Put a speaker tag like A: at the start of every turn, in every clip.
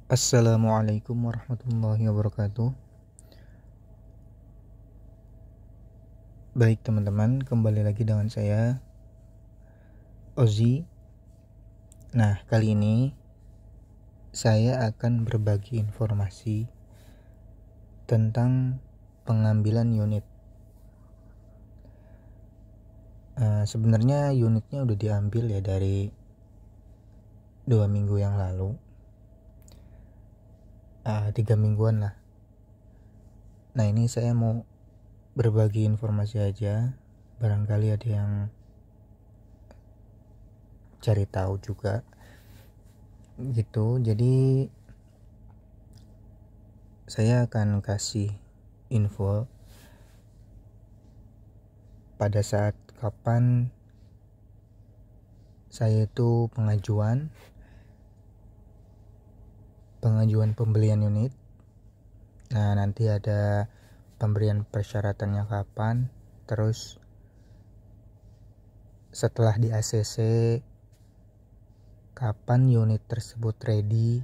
A: Assalamualaikum warahmatullahi wabarakatuh. Baik teman-teman, kembali lagi dengan saya Ozi. Nah, kali ini saya akan berbagi informasi tentang pengambilan unit. Sebenarnya unitnya udah diambil ya dari 2 minggu yang lalu, 3 mingguan lah. Nah, ini saya mau berbagi informasi aja, barangkali ada yang cari tahu juga gitu. Jadi saya akan kasih info pada saat kapan saya itu pengajuan pembelian unit. Nah, nanti ada pemberian persyaratannya kapan, terus setelah di ACC kapan unit tersebut ready,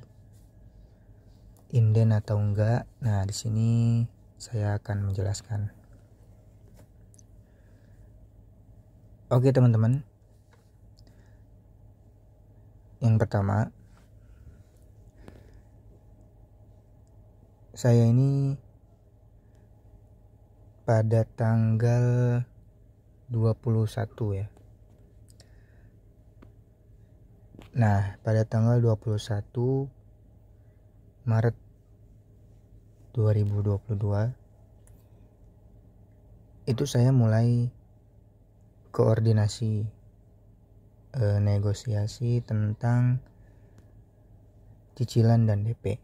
A: inden atau enggak. Nah, di sini saya akan menjelaskan. Oke teman-teman, yang pertama, saya ini pada tanggal 21 ya. Nah, pada tanggal 21 Maret 2022 itu saya mulai koordinasi negosiasi tentang cicilan dan DP.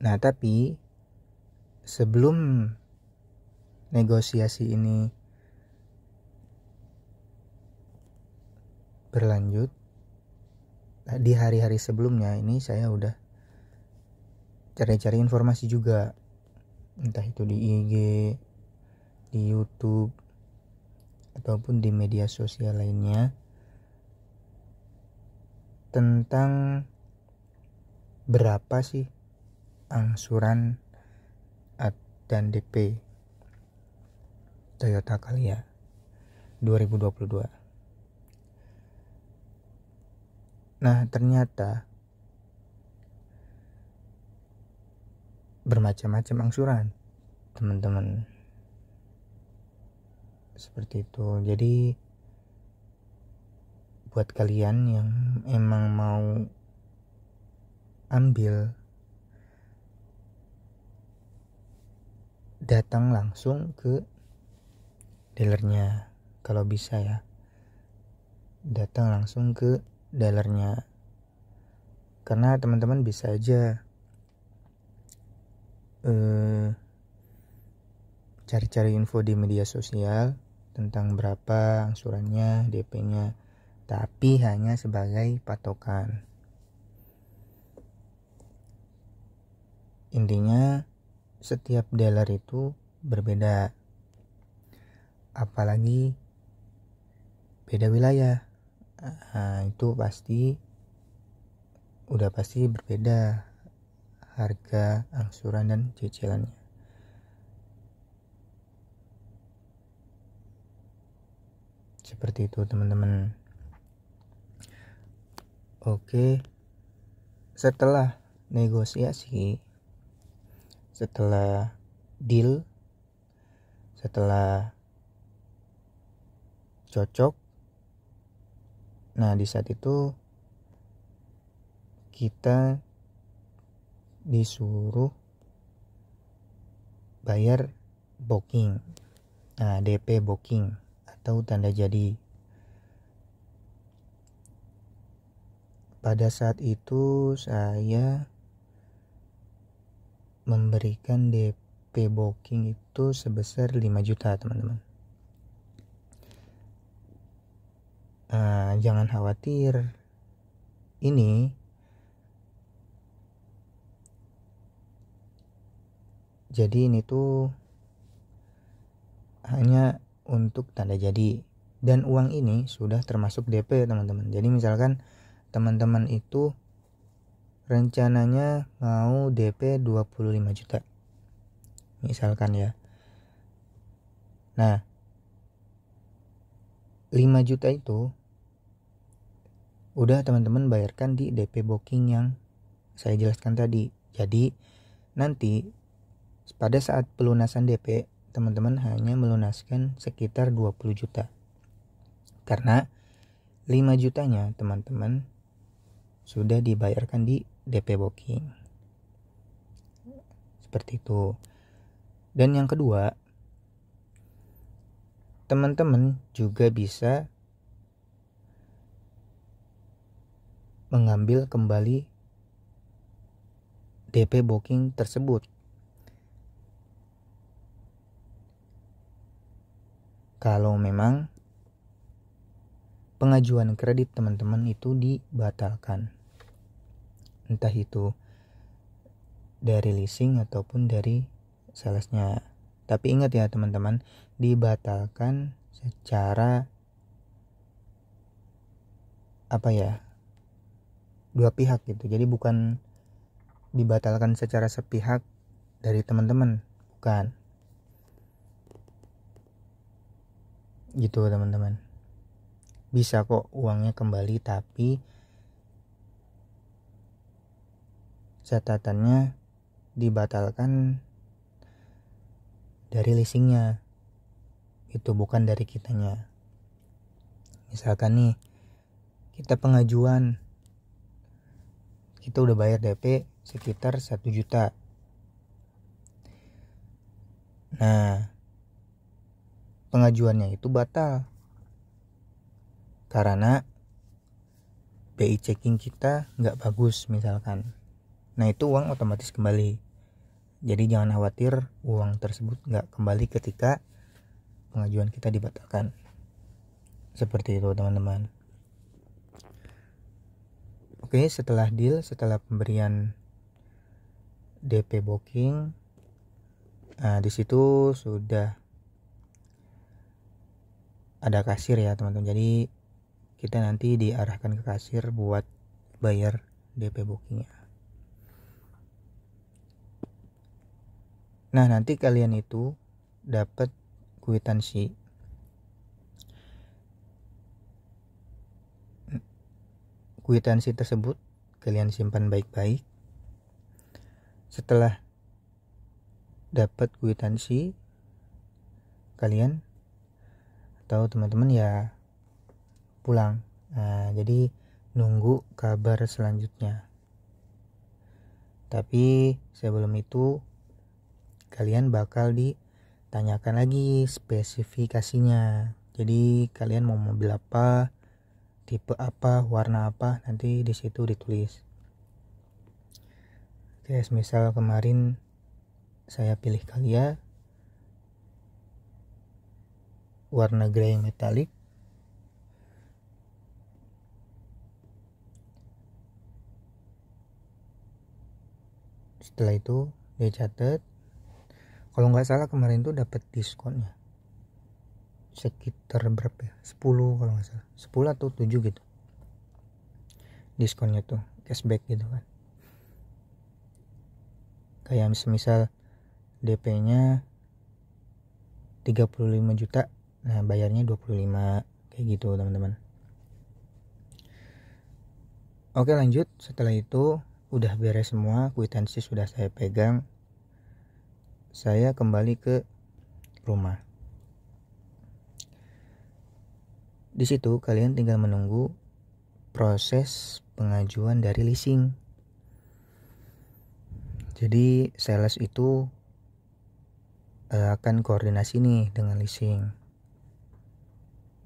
A: Nah, tapi sebelum negosiasi ini berlanjut, di hari-hari sebelumnya ini saya udah cari-cari informasi juga, entah itu di IG, di YouTube, ataupun di media sosial lainnya, tentang berapa sih angsuran dan DP Toyota Calya 2022. Nah, ternyata bermacam-macam angsuran, teman-teman. Seperti itu. Jadi buat kalian yang emang mau ambil, datang langsung ke dealernya kalau bisa ya. Datang langsung ke dealernya. Karena teman-teman bisa aja cari-cari info di media sosial tentang berapa angsurannya, DP-nya, tapi hanya sebagai patokan. Intinya setiap dealer itu berbeda, apalagi beda wilayah. Nah, itu udah pasti berbeda harga, angsuran, dan cicilannya. Seperti itu teman-teman. Oke, setelah negosiasi, setelah deal, setelah cocok, nah di saat itu kita disuruh bayar booking, DP booking atau tanda jadi. Pada saat itu saya memberikan DP booking itu sebesar 5 juta teman-teman. Jangan khawatir, ini tuh hanya untuk tanda jadi, Dan uang ini sudah termasuk DP teman-teman. Jadi misalkan teman-teman itu rencananya mau DP 25 juta. Misalkan ya. Nah, 5 juta itu udah teman-teman bayarkan di DP booking yang saya jelaskan tadi. Jadi nanti pada saat pelunasan DP, teman-teman hanya melunaskan sekitar 20 juta. Karena 5 jutanya teman-teman sudah dibayarkan di DP booking. Seperti itu. Dan yang kedua, teman-teman juga bisa mengambil kembali DP booking tersebut. Kalau memang pengajuan kredit teman-teman itu dibatalkan. Entah itu dari leasing ataupun dari salesnya. Tapi ingat ya teman-teman, dibatalkan secara dua pihak gitu. Jadi bukan dibatalkan secara sepihak dari teman-teman, bukan. Gitu teman-teman. Bisa kok uangnya kembali, tapi catatannya dibatalkan dari leasingnya, itu bukan dari kitanya. Misalkan nih, kita pengajuan, kita udah bayar DP sekitar 1 juta. Nah, pengajuannya itu batal karena BI checking kita nggak bagus misalkan. Nah, itu uang otomatis kembali. Jadi jangan khawatir uang tersebut nggak kembali ketika pengajuan kita dibatalkan. Seperti itu teman-teman. Oke, setelah deal, setelah pemberian DP booking, di situ sudah ada kasir ya teman-teman. Jadi kita nanti diarahkan ke kasir buat bayar DP bookingnya. Nah, nanti kalian itu dapat kwitansi. Kwitansi tersebut kalian simpan baik-baik. Setelah dapat kwitansi, kalian atau teman-teman ya pulang. Nah, jadi nunggu kabar selanjutnya. Tapi sebelum itu kalian bakal ditanyakan lagi spesifikasinya. Jadi kalian mau mobil apa, tipe apa, warna apa, nanti di situ ditulis. Oke, misal kemarin saya pilih Calya warna grey metallic. Setelah itu dicatat. Kalau nggak salah kemarin tuh dapat diskonnya sekitar berapa ya, 10 kalau nggak salah, 10 atau 7 gitu diskonnya tuh, cashback gitu kan. Kayak misal DP nya 35 juta, nah bayarnya 25, kayak gitu teman-teman. Oke, lanjut. Setelah itu udah beres semua, kwitansi sudah saya pegang, saya kembali ke rumah. Di situ kalian tinggal menunggu proses pengajuan dari leasing. Jadi sales itu akan koordinasi nih dengan leasing.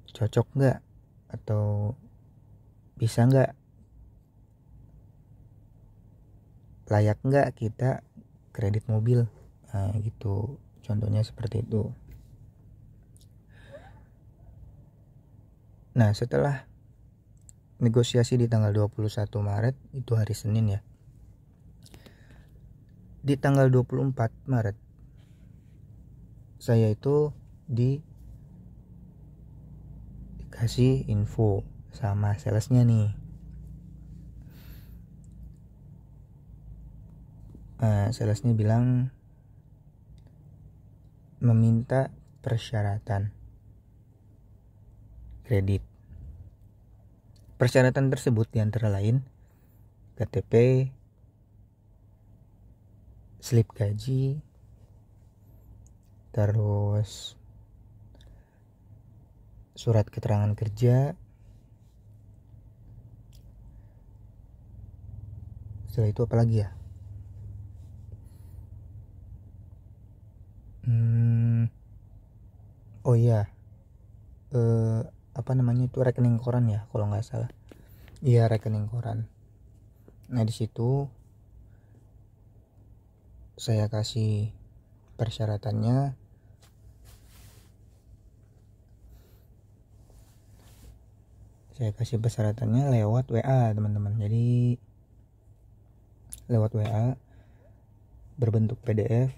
A: Cocok nggak atau bisa nggak, layak nggak kita kredit mobil. Nah gitu, contohnya seperti itu. Nah, setelah negosiasi di tanggal 21 Maret, itu hari Senin ya. Di tanggal 24 Maret saya itu kasih info sama salesnya nih. Salesnya bilang meminta persyaratan kredit. Persyaratan tersebut diantara lain KTP, slip gaji, terus surat keterangan kerja. Setelah itu apa lagi ya? Oh iya, apa namanya itu, rekening koran ya kalau nggak salah. Iya, rekening koran. Nah di situ saya kasih persyaratannya. Saya kasih persyaratannya lewat WA teman-teman. Jadi lewat WA berbentuk PDF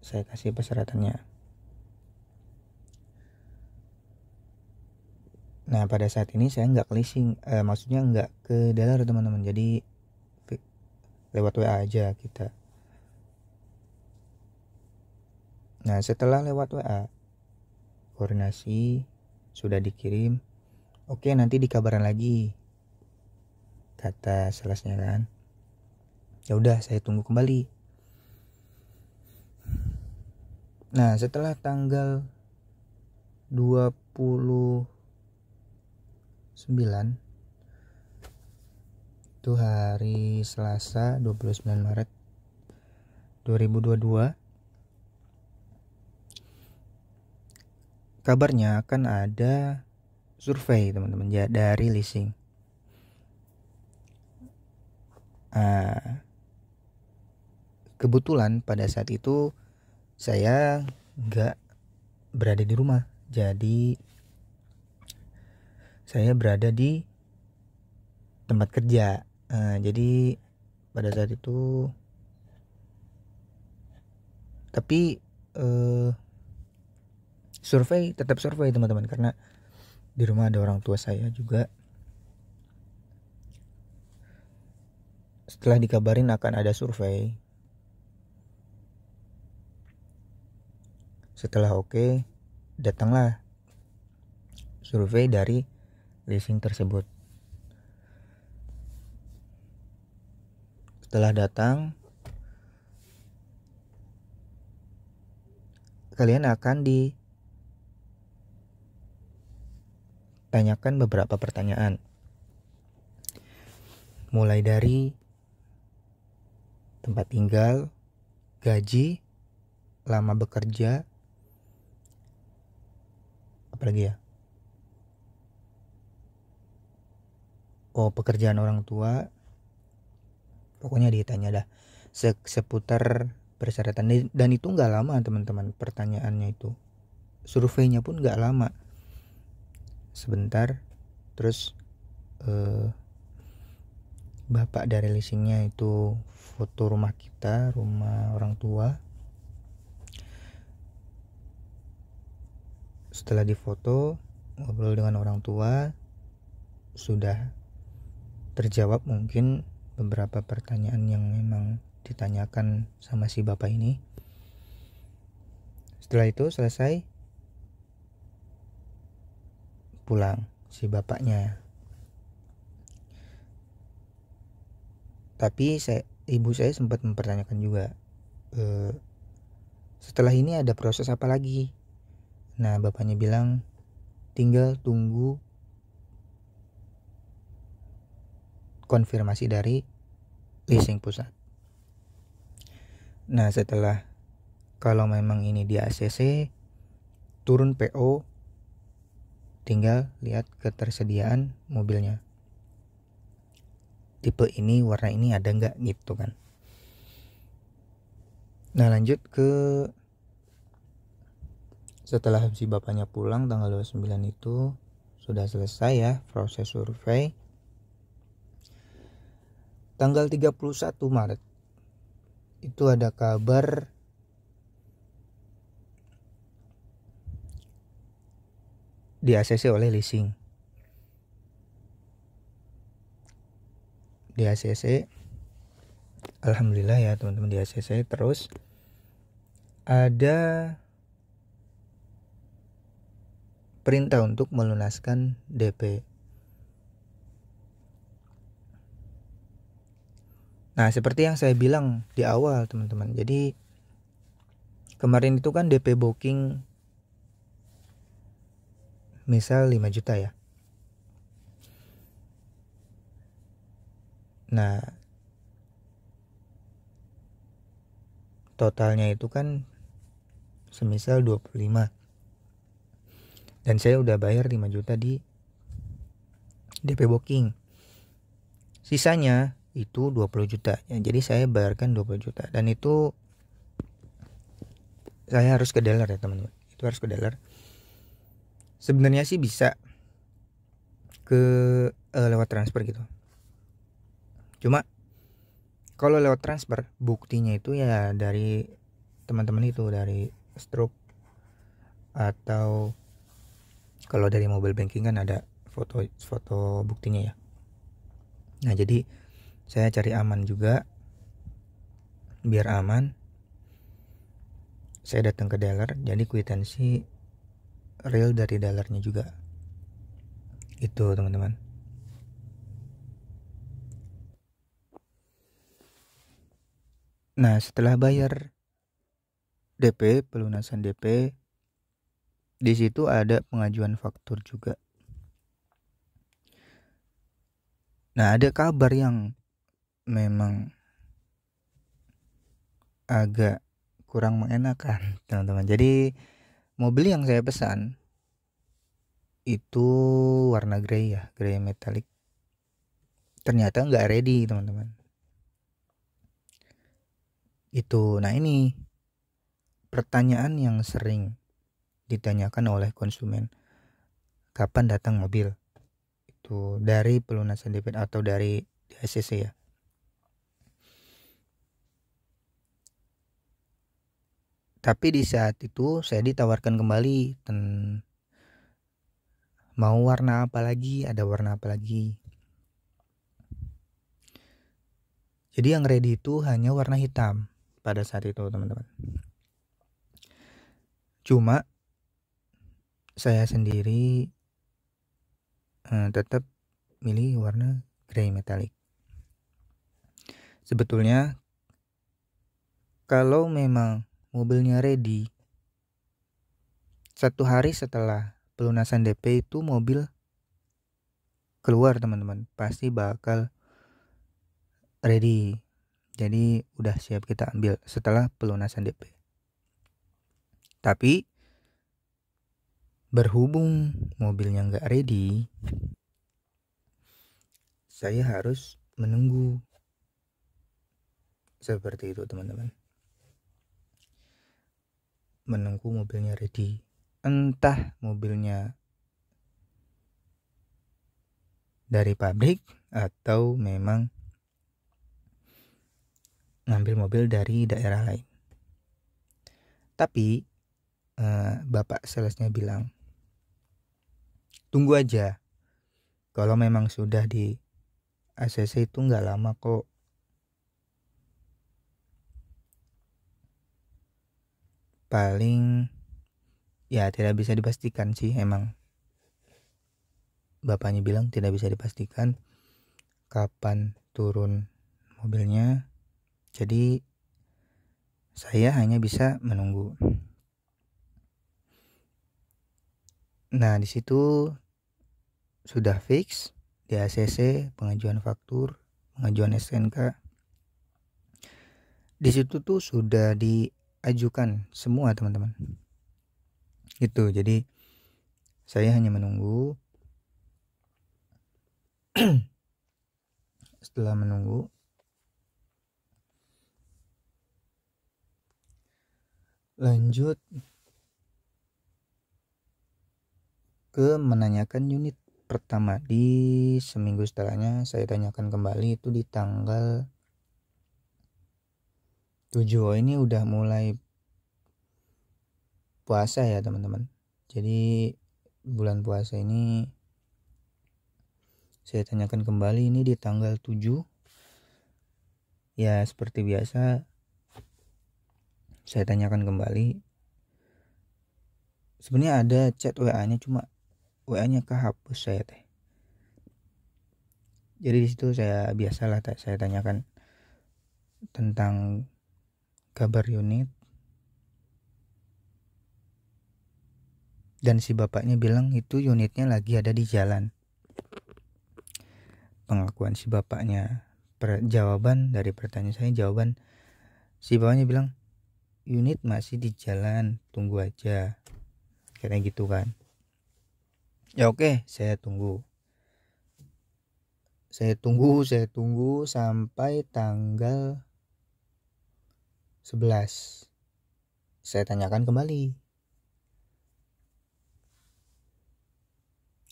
A: saya kasih persyaratannya. Nah pada saat ini saya nggak ke leasing, maksudnya nggak ke dealer teman-teman. Jadi lewat WA aja kita. Nah setelah lewat WA koordinasi sudah dikirim, oke nanti dikabaran lagi kata salesnya kan. Ya udah saya tunggu kembali. Nah setelah tanggal 29 itu hari Selasa 29 Maret 2022, kabarnya akan ada survei teman-teman ya dari leasing. Kebetulan pada saat itu saya nggak berada di rumah, jadi saya berada di tempat kerja. Jadi pada saat itu tapi tetap survei teman-teman, karena di rumah ada orang tua saya juga. Setelah dikabarin akan ada survei, setelah oke, datanglah survei dari leasing tersebut. Setelah datang, kalian akan ditanyakan beberapa pertanyaan, mulai dari tempat tinggal, gaji, lama bekerja, apalagi ya, pekerjaan orang tua. Pokoknya ditanya dah seputar persyaratan. Dan itu nggak lama teman-teman pertanyaannya itu. Surveinya pun nggak lama, sebentar. Terus bapak dari leasingnya itu foto rumah kita, rumah orang tua. Setelah difoto, ngobrol dengan orang tua, sudah terjawab mungkin beberapa pertanyaan yang memang ditanyakan sama si bapak ini. Setelah itu selesai, pulang si bapaknya. Tapi ibu saya sempat mempertanyakan juga, setelah ini ada proses apa lagi? Nah bapaknya bilang tinggal tunggu konfirmasi dari leasing pusat. Nah setelah, kalau memang ini di ACC, turun PO, tinggal lihat ketersediaan mobilnya, tipe ini, warna ini ada nggak gitu kan. Nah lanjut ke setelah si bapaknya pulang tanggal 29 itu sudah selesai ya proses survei. Tanggal 31 Maret itu ada kabar di ACC oleh leasing. di ACC. Alhamdulillah ya teman-teman, di ACC. Terus ada perintah untuk melunaskan DP. Nah, seperti yang saya bilang di awal teman-teman, jadi kemarin itu kan DP booking misal 5 juta ya. Nah, totalnya itu kan semisal 25. Dan saya udah bayar 5 juta di DP booking. Sisanya itu 20 juta. Ya, jadi saya bayarkan 20 juta. Dan itu saya harus ke dealer ya teman-teman. Itu harus ke dealer. Sebenarnya sih bisa ke lewat transfer gitu. Cuma kalau lewat transfer, buktinya itu ya dari teman-teman itu, dari stroke, atau kalau dari mobile banking kan ada foto buktinya ya. Nah, jadi saya cari aman juga, biar aman. Saya datang ke dealer, jadi kwitansi real dari dealernya juga. Itu teman-teman. Nah, setelah bayar DP, pelunasan DP, di situ ada pengajuan faktur juga. Nah, ada kabar yang memang agak kurang mengenakan, teman-teman. Jadi mobil yang saya pesan itu warna grey ya, grey metallic. Ternyata nggak ready, teman-teman. Itu, nah ini pertanyaan yang sering ditanyakan oleh konsumen. Kapan datang mobil? Itu dari pelunasan DP atau dari ACC ya. Tapi di saat itu saya ditawarkan kembali mau warna apa lagi, ada warna apa lagi. Jadi yang ready itu hanya warna hitam pada saat itu teman-teman. Cuma saya sendiri tetap milih warna grey metallic. Sebetulnya kalau memang mobilnya ready, 1 hari setelah pelunasan DP itu mobil keluar teman-teman, pasti bakal ready. Jadi udah siap kita ambil setelah pelunasan DP. Tapi berhubung mobilnya nggak ready, saya harus menunggu. Seperti itu teman-teman. Menunggu mobilnya ready. Entah mobilnya dari pabrik atau memang ngambil mobil dari daerah lain. Tapi bapak salesnya bilang, tunggu aja. Kalau memang sudah di ACC itu nggak lama kok. Paling ya tidak bisa dipastikan sih, emang bapaknya bilang tidak bisa dipastikan kapan turun mobilnya. Jadi saya hanya bisa menunggu. Nah, di situ sudah fix di ACC, pengajuan faktur, pengajuan SNK. Di situ tuh sudah diajukan semua teman-teman. Itu, jadi saya hanya menunggu. Setelah menunggu, lanjut ke menanyakan unit pertama. Di seminggu setelahnya saya tanyakan kembali, itu di tanggal 7. Ini udah mulai puasa ya teman-teman. Jadi bulan puasa ini saya tanyakan kembali, ini di tanggal 7 Ya seperti biasa saya tanyakan kembali. Sebenarnya ada chat WA-nya, cuma WA-nya kehapus saya teh. Jadi di situ saya biasalah saya tanyakan tentang kabar unit, dan si bapaknya bilang itu unitnya lagi ada di jalan. Pengakuan si bapaknya, jawaban dari pertanyaan saya, jawaban si bapaknya bilang unit masih di jalan, tunggu aja, kayak gitu kan. Ya oke, saya tunggu sampai tanggal 11. Saya tanyakan kembali.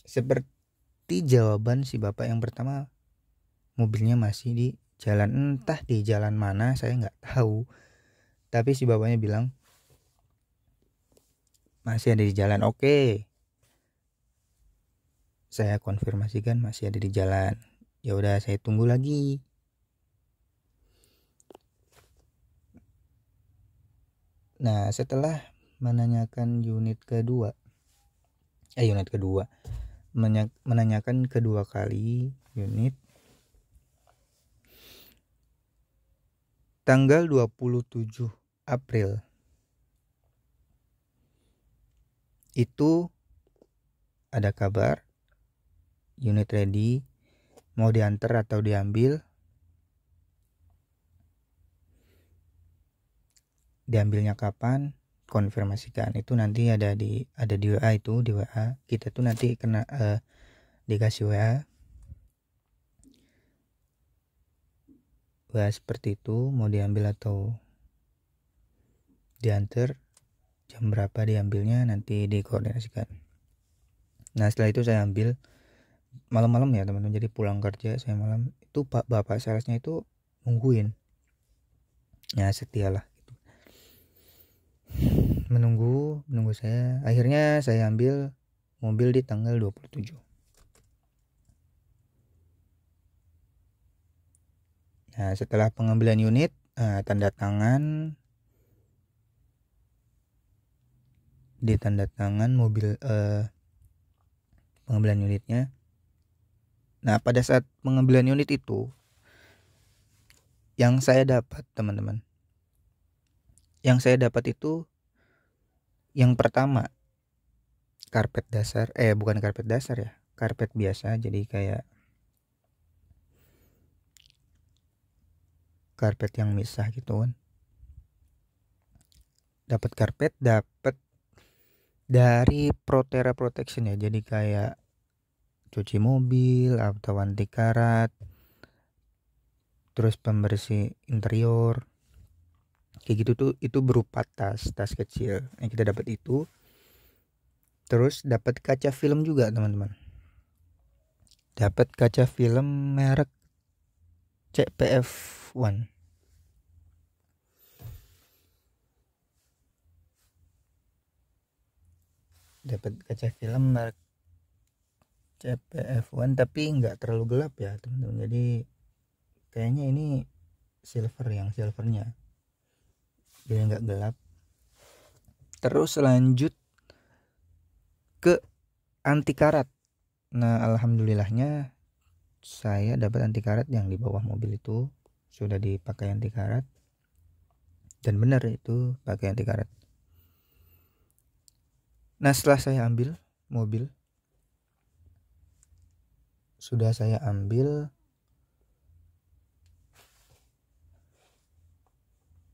A: Seperti jawaban si bapak yang pertama, mobilnya masih di jalan. Entah di jalan mana saya nggak tahu, tapi si bapaknya bilang masih ada di jalan. Oke, saya konfirmasikan masih ada di jalan. Ya udah, saya tunggu lagi. Nah, setelah menanyakan menanyakan kedua kali unit, tanggal 27 April itu ada kabar unit ready, mau diantar atau diambil. Diambilnya kapan? Konfirmasikan. Itu nanti ada di WA, itu di WA. Kita tuh nanti kena dikasih WA seperti itu, mau diambil atau diantar, jam berapa diambilnya nanti dikoordinasikan. Nah setelah itu saya ambil malam-malam ya teman-teman. Jadi pulang kerja saya malam, itu bapak salesnya itu nungguin. Ya setialah gitu. Menunggu saya. Akhirnya saya ambil mobil di tanggal 27. Nah setelah pengambilan unit, tanda tangan mobil, pengambilan unitnya. Nah pada saat pengambilan unit itu yang saya dapat teman-teman, itu yang pertama karpet dasar, bukan karpet dasar ya, karpet biasa, jadi kayak karpet yang misah gitu kan. Dapat karpet, dapat dari Protera Protection ya, jadi kayak cuci mobil atau anti karat, terus pembersih interior kayak gitu tuh. Itu berupa tas kecil yang kita dapat itu. Terus dapat kaca film juga teman-teman, dapat kaca film merek CPF1. Dapat kaca film merek CPF1 tapi nggak terlalu gelap ya teman-teman, jadi kayaknya ini silvernya, jadi nggak gelap. Terus lanjut ke anti karat. Nah alhamdulillahnya saya dapat anti karat yang di bawah mobil itu sudah dipakai anti karat, dan benar itu pakai anti karat. Nah setelah saya ambil mobil, sudah saya ambil,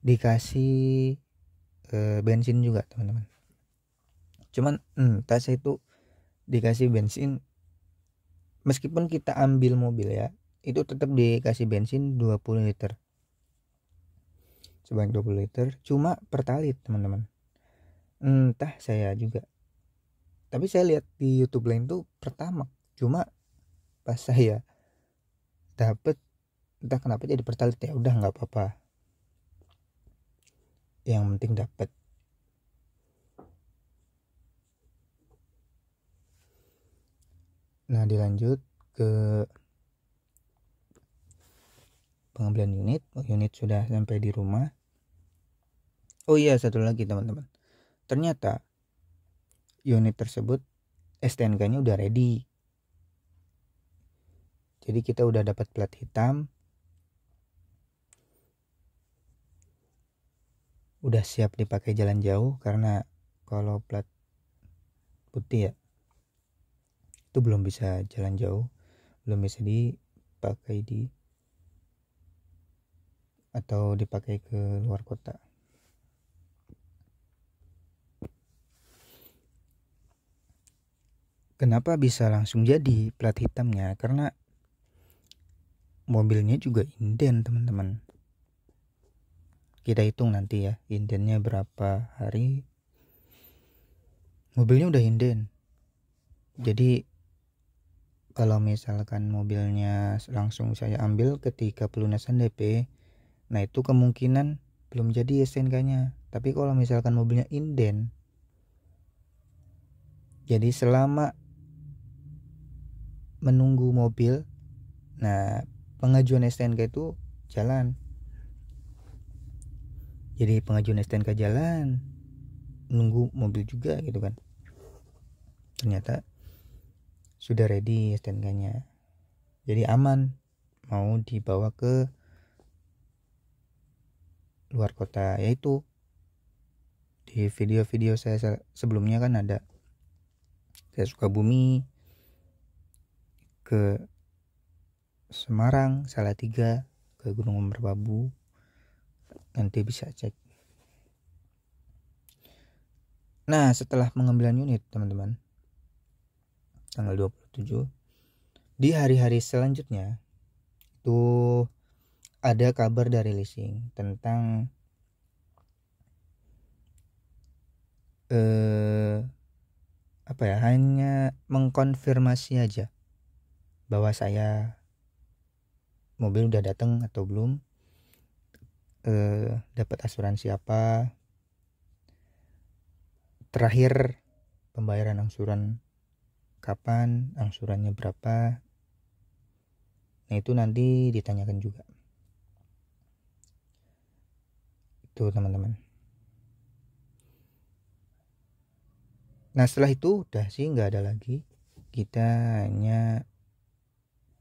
A: dikasih bensin juga teman-teman. Cuman tas itu dikasih bensin, meskipun kita ambil mobil ya, itu tetap dikasih bensin 20 liter, sebanyak 20 liter, cuma pertalit teman-teman. Entah saya juga, tapi saya lihat di YouTube lain tuh pertama, cuma pas saya dapet entah kenapa jadi pertalit. Ya udah nggak apa-apa, yang penting dapet. Nah dilanjut ke pengambilan unit. Unit sudah sampai di rumah. Oh iya, satu lagi teman-teman, ternyata unit tersebut STNK-nya udah ready. Jadi kita udah dapat plat hitam, udah siap dipakai jalan jauh. Karena kalau plat putih ya, itu belum bisa jalan jauh, belum bisa dipakai atau dipakai ke luar kota. Kenapa bisa langsung jadi plat hitamnya? Karena mobilnya juga inden teman-teman. Kita hitung nanti ya, indennya berapa hari. Mobilnya udah inden. Jadi kalau misalkan mobilnya langsung saya ambil ketika pelunasan DP, nah itu kemungkinan belum jadi STNK-nya. Tapi kalau misalkan mobilnya inden, jadi selama menunggu mobil, nah pengajuan STNK itu jalan. Jadi pengajuan STNK jalan, nunggu mobil juga gitu kan. Ternyata sudah ready STNK-nya. Jadi aman mau dibawa ke luar kota. Yaitu di video-video saya sebelumnya kan ada ke Sukabumi, ke Semarang, Salatiga, ke Gunung Merbabu. Nanti bisa cek. Nah, setelah pengambilan unit teman-teman, tanggal 27, di hari-hari selanjutnya itu ada kabar dari leasing tentang hanya mengkonfirmasi aja bahwa saya mobil udah datang atau belum, dapat asuransi apa, terakhir pembayaran angsuran kapan, angsurannya berapa. Nah itu nanti ditanyakan juga itu teman-teman. Nah setelah itu udah sih nggak ada lagi, kita hanya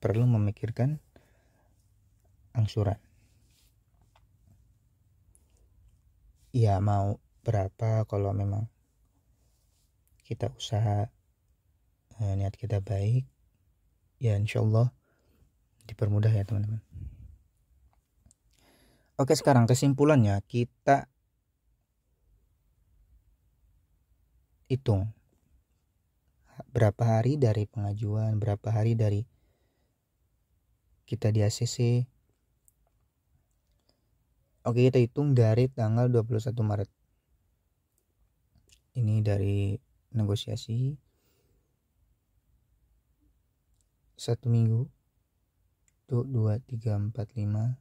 A: perlu memikirkan angsuran. Ya mau berapa kalau memang kita usaha, niat kita baik, ya insyaallah dipermudah ya teman-teman. Oke, sekarang kesimpulannya kita hitung berapa hari dari pengajuan, berapa hari dari kita di ACC. Oke, kita hitung dari tanggal 21 Maret. Ini dari negosiasi 1 minggu. Itu 2, 3, 4, 5,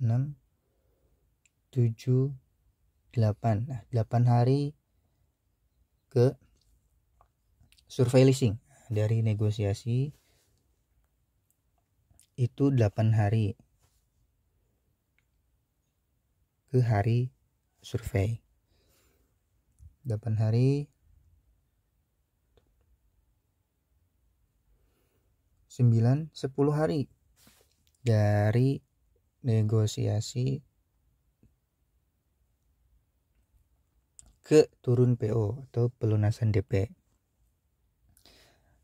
A: 6, 7, 8. Nah, 8 hari ke survei leasing. Dari negosiasi itu 8 hari ke hari survei. 8 hari 9, 10 hari dari negosiasi ke turun PO atau pelunasan DP.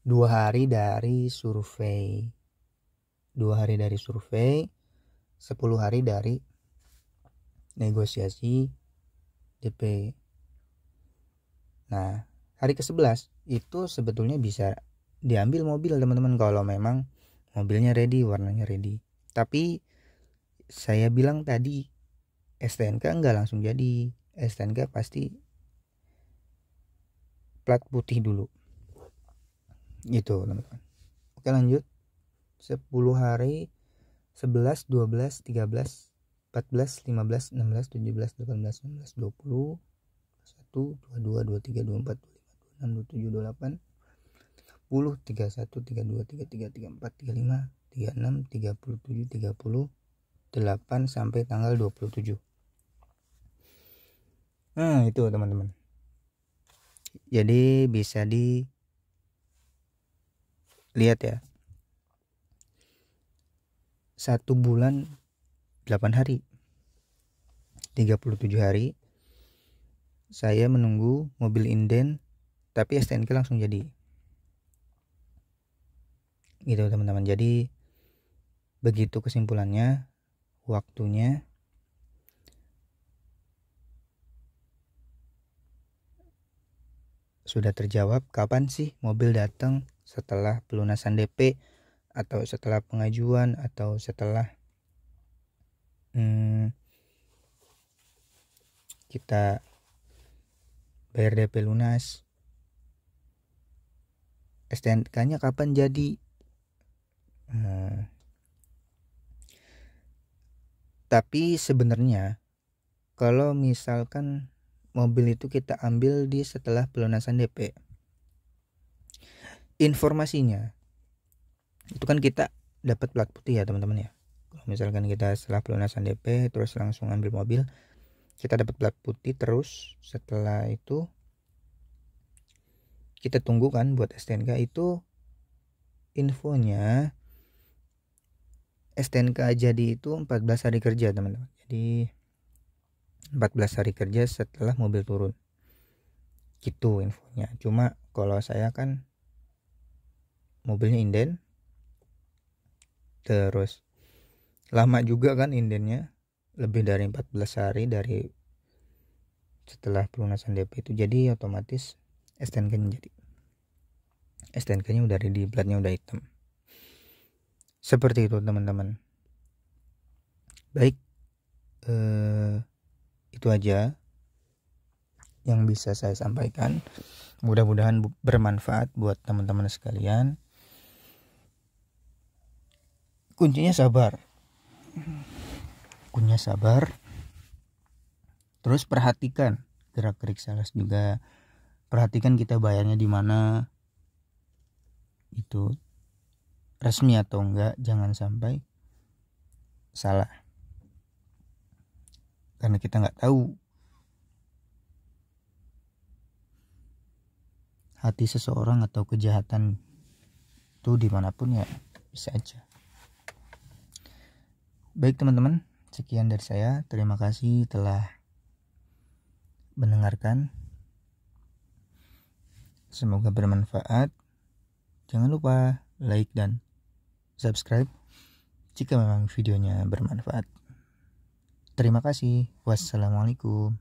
A: 2 hari dari survei. 2 hari dari survei, 10 hari dari negosiasi DP. Nah, hari ke-11 itu sebetulnya bisa diambil mobil teman-teman kalau memang mobilnya ready, warnanya ready. Tapi saya bilang tadi STNK enggak langsung jadi. STNK pasti plat putih dulu. Gitu teman-teman. Oke, lanjut. 10 hari 11, 12, 13, 14, 15, 16, 17, 18, 19, 20, 1, 22, 23, 24, 25, 26, 27, 28, 30, 31, 32, 33, 34, 35, 36, 37, 30, 8 sampai tanggal 27. Nah itu teman-teman, jadi bisa dilihat ya, 1 bulan 8 hari, 37 hari saya menunggu mobil inden, tapi STNK langsung jadi gitu teman-teman. Jadi begitu kesimpulannya, waktunya sudah terjawab. Kapan sih mobil datang? Setelah pelunasan DP, atau setelah pengajuan, atau setelah kita bayar DP lunas. STNK-nya kapan jadi? Tapi sebenarnya kalau misalkan mobil itu kita ambil di setelah pelunasan DP, informasinya itu kan kita dapat plat putih ya teman-teman ya. Kalau misalkan kita setelah pelunasan DP terus langsung ambil mobil, kita dapat plat putih. Terus setelah itu kita tunggu kan buat STNK. Itu infonya STNK jadi itu 14 hari kerja teman-teman. Jadi 14 hari kerja setelah mobil turun, gitu infonya. Cuma kalau saya kan mobilnya inden, terus lama juga kan indennya, lebih dari 14 hari dari setelah pelunasan DP itu. Jadi otomatis STNK-nya jadi, STNK-nya udah di platnya udah hitam. Seperti itu teman-teman. Baik, itu aja yang bisa saya sampaikan. Mudah-mudahan bermanfaat buat teman-teman sekalian. Kuncinya sabar. Terus perhatikan gerak-gerik sales juga. Perhatikan kita bayarnya di mana, itu resmi atau enggak, jangan sampai salah, karena kita nggak tahu hati seseorang atau kejahatan itu dimanapun ya, bisa aja. Baik teman-teman, sekian dari saya. Terima kasih telah mendengarkan, semoga bermanfaat. Jangan lupa like dan subscribe jika memang videonya bermanfaat. Terima kasih. Wassalamualaikum.